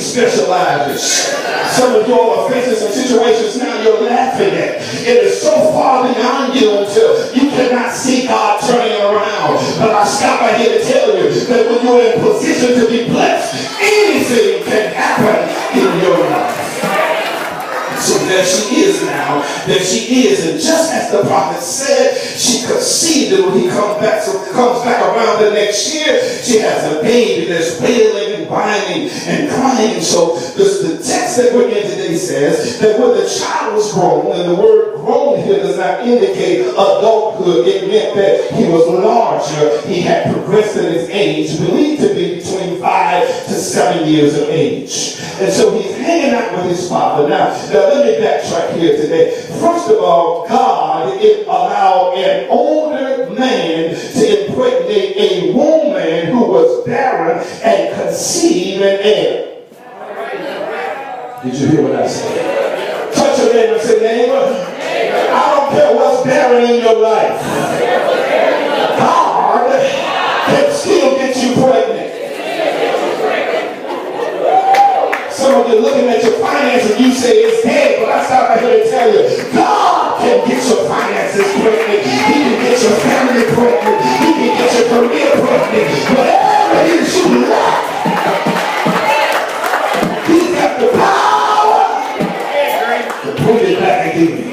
specializes. Some of you all are facing some situations now you're laughing at. It is so far beyond you until you cannot see God turning around. But I stop right here to tell you that when you're in position to be blessed, anything can happen in your life. So there she is now. There she is. And just as the prophet said, she conceived it when he comes back around the next year. She has a baby that's wailing and whining and crying. So the text that we're in today says that when the child was grown, and the word grown here does not indicate adulthood. It meant that he was larger. He had progressed in his age, believed to be between 5 to 7 years of age. And so he's hanging out with his father. Now let me backtrack here today. First of all, God allowed an older man to impregnate a woman who was barren and conceive an heir. Did you hear what I said? Touch your neighbor and say, neighbor, I don't care what's barren in your life. God can still get you pregnant. Some of you looking at your finances, you say it's dead, but I stop right here to tell you, God can get your finances pregnant. He can get your family pregnant. He can get your career pregnant. Whatever it is you lack, He's got the power to put it back again.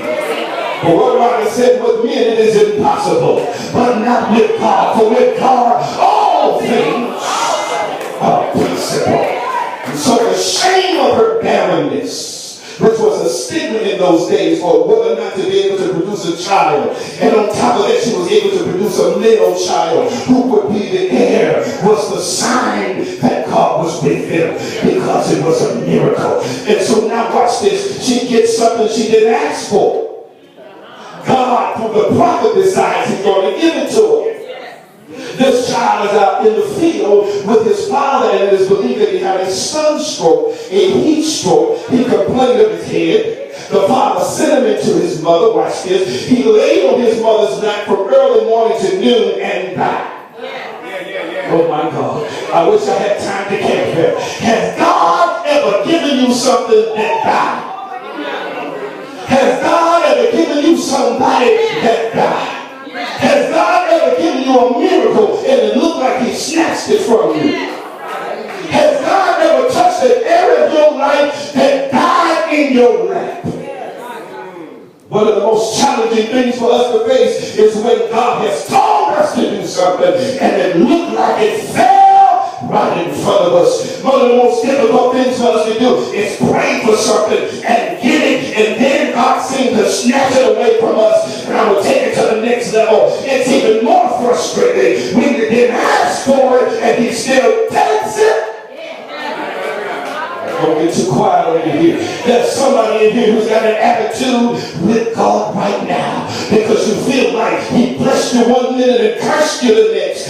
But what Robert said, with men it is impossible, but not with God. For with God, all things are possible. And so the shame of her barrenness, which was a stigma in those days for whether or not to be able to produce a child, and on top of that she was able to produce a male child who would be the heir, was the sign that God was with him, because it was a miracle. And so now watch this, she gets something she didn't ask for. God, through the prophet, decides he's going to give it to her. This child is out in the field with his father, and it is believed that he had a sunstroke, a heat stroke. He complained of his head. The father sent him into his mother. Watch this. He laid on his mother's lap from early morning to noon and died. Oh my God. I wish I had time to camp here. Has God ever given you something that died? Has God ever given you somebody that died? Has God ever given you a miracle and it looked like he snatched it from you? Has God ever touched an area of your life that died in your lap? One of the most challenging things for us to face is when God has told us to do something and it looked like it fell right in front of us. One of the most difficult things for us to do is pray for something and get it, and then God seems to snatch it away from us, and I will take it to the next level. It's even more frustrating when you didn't ask for it and he still takes it. Don't get too quiet over here. There's somebody in here who's got an attitude with God right now because you feel like he blessed you one minute and cursed you the next.